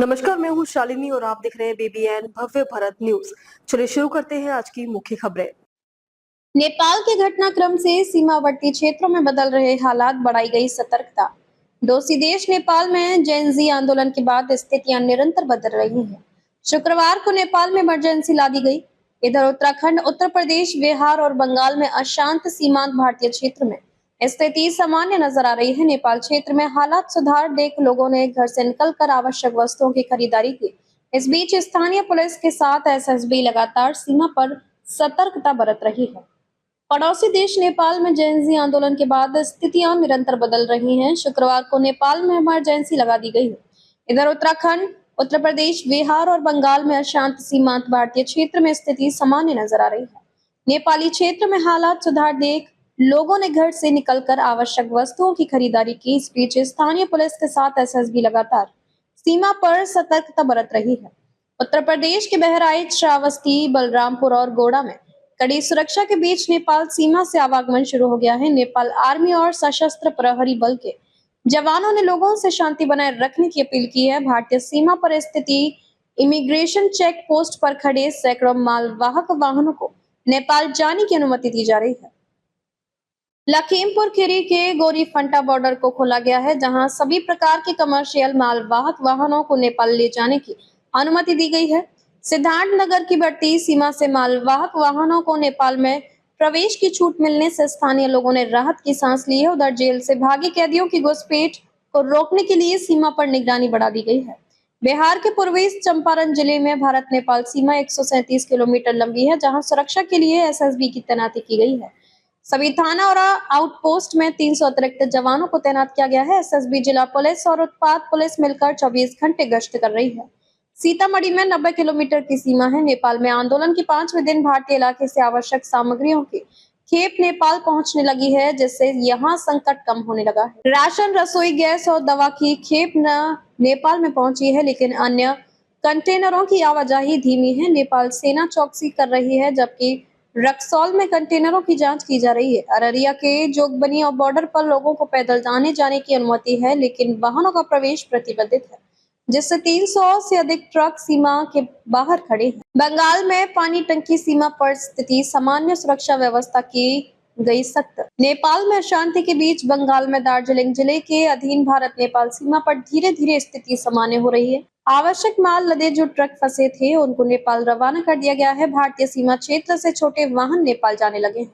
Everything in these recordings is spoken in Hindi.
नमस्कार, मैं हूँ शालिनी और आप देख रहे हैं BBN भव्य भारत न्यूज। चलिए शुरू करते हैं आज की मुख्य खबरें। नेपाल के घटनाक्रम से सीमावर्ती क्षेत्रों में बदल रहे हालात, बढ़ाई गई सतर्कता। पड़ोसी देश नेपाल में जेन जी आंदोलन के बाद स्थितियां निरंतर बदल रही हैं। शुक्रवार को नेपाल में इमरजेंसी ला दी गई। इधर उत्तराखंड, उत्तर प्रदेश, बिहार और बंगाल में अशांत सीमांत भारतीय क्षेत्र में स्थिति सामान्य नजर आ रही है। नेपाल क्षेत्र में हालात सुधार देख लोगों ने घर से निकलकर आवश्यक वस्तुओं की खरीदारी की। इस बीच स्थानीय पुलिस के साथ एसएसबी लगातार सीमा पर सतर्कता बरत रही है। पड़ोसी देश नेपाल में जेन-ज़ी आंदोलन के बाद स्थितियां निरंतर बदल रही हैं। शुक्रवार को नेपाल में इमरजेंसी लगा दी गई है। इधर उत्तराखंड, उत्तर प्रदेश, बिहार और बंगाल में अशांत सीमांत भारतीय क्षेत्र में स्थिति सामान्य नजर आ रही है। नेपाली क्षेत्र में हालात सुधार देख लोगों ने घर से निकलकर आवश्यक वस्तुओं की खरीदारी की। इस बीच स्थानीय पुलिस के साथ एसएसबी लगातार सीमा पर सतर्कता बरत रही है। उत्तर प्रदेश के बहराइच, श्रावस्ती, बलरामपुर और गोड़ा में कड़ी सुरक्षा के बीच नेपाल सीमा से आवागमन शुरू हो गया है। नेपाल आर्मी और सशस्त्र प्रहरी बल के जवानों ने लोगों से शांति बनाए रखने की अपील की है। भारतीय सीमा पर स्थिति इमिग्रेशन चेक पोस्ट पर खड़े सैकड़ों मालवाहक वाहनों को नेपाल जाने की अनुमति दी जा रही है। लखीमपुर खीरी के गोरीफंटा बॉर्डर को खोला गया है, जहां सभी प्रकार के कमर्शियल मालवाहक वाहनों को नेपाल ले जाने की अनुमति दी गई है। सिद्धार्थनगर की बढ़ती सीमा से मालवाहक वाहनों को नेपाल में प्रवेश की छूट मिलने से स्थानीय लोगों ने राहत की सांस ली है। उधर जेल से भागे कैदियों की घुसपैठ को रोकने के लिए सीमा पर निगरानी बढ़ा दी गई है। बिहार के पूर्वी चंपारण जिले में भारत नेपाल सीमा 137 किलोमीटर लंबी है, जहां सुरक्षा के लिए एसएसबी की तैनाती की गई है। सभी थाना और आउटपोस्ट में 300 अतिरिक्त जवानों को तैनात किया गया है। एसएसबी, जिला पुलिस और उत्पाद पुलिस मिलकर 24 घंटे गश्त कर रही है। सीतामढ़ी में 90 किलोमीटर की सीमा है। नेपाल में आंदोलन के 5वें दिन भारतीय इलाके से आवश्यक सामग्रियों की खेप नेपाल पहुंचने लगी है, जिससे यहां संकट कम होने लगा है। राशन, रसोई गैस और दवा की खेप नेपाल में पहुंची है, लेकिन अन्य कंटेनरों की आवाजाही धीमी है। नेपाल सेना चौकसी कर रही है, जबकि रक्सौल में कंटेनरों की जांच की जा रही है। अररिया के जोगबनी और बॉर्डर पर लोगों को पैदल आने जाने की अनुमति है, लेकिन वाहनों का प्रवेश प्रतिबंधित है, जिससे 300 से अधिक ट्रक सीमा के बाहर खड़े हैं। बंगाल में पानी टंकी सीमा पर स्थिति सामान्य, सुरक्षा व्यवस्था की गई सख्त। नेपाल में अशांति के बीच बंगाल में दार्जिलिंग जिले के अधीन भारत नेपाल सीमा पर धीरे धीरे स्थिति सामान्य हो रही है। आवश्यक माल लदे जो ट्रक फंसे थे उनको नेपाल रवाना कर दिया गया है। भारतीय सीमा क्षेत्र से छोटे वाहन नेपाल जाने लगे हैं।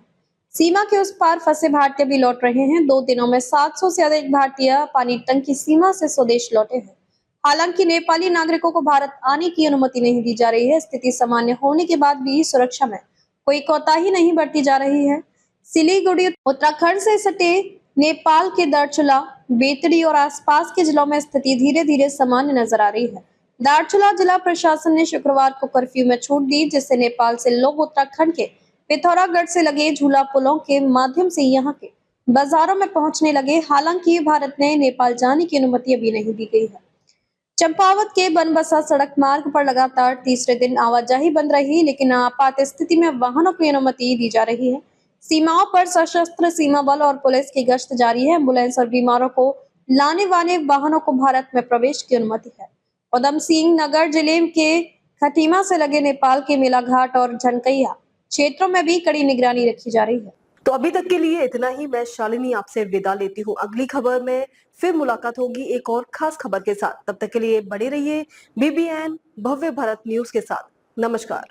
सीमा के उस पार फंसे भारतीय भी लौट रहे हैं। 2 दिनों में 700 से अधिक भारतीय पानी टंकी सीमा से स्वदेश लौटे हैं। हालांकि नेपाली नागरिकों को भारत आने की अनुमति नहीं दी जा रही है। स्थिति सामान्य होने के बाद भी सुरक्षा में कोई कोताही नहीं बरती जा रही है। सिलीगुड़ी उत्तराखंड से सटे नेपाल के दार्चुला, बेतड़ी और आसपास के जिलों में स्थिति धीरे धीरे सामान्य नजर आ रही है। दार्चुला जिला प्रशासन ने शुक्रवार को कर्फ्यू में छूट दी, जिससे नेपाल से लोग उत्तराखंड के पिथौरागढ़ से लगे झूला पुलों के माध्यम से यहाँ के बाजारों में पहुंचने लगे। हालांकि भारत ने नेपाल जाने की अनुमति अभी नहीं दी गई है। चंपावत के बनबसा सड़क मार्ग पर लगातार तीसरे दिन आवाजाही बंद रही, लेकिन आपात स्थिति में वाहनों की अनुमति दी जा रही है। सीमाओं पर सशस्त्र सीमा बल और पुलिस की गश्त जारी है। एम्बुलेंस और बीमारों को लाने वाले वाहनों को भारत में प्रवेश की अनुमति है। उधम सिंह नगर जिले के खटीमा से लगे नेपाल के मेलाघाट और झनकैया क्षेत्रों में भी कड़ी निगरानी रखी जा रही है। तो अभी तक के लिए इतना ही। मैं शालिनी आपसे विदा लेती हूँ। अगली खबर में फिर मुलाकात होगी एक और खास खबर के साथ। तब तक के लिए बने रहिए BBN भव्य भारत न्यूज के साथ। नमस्कार।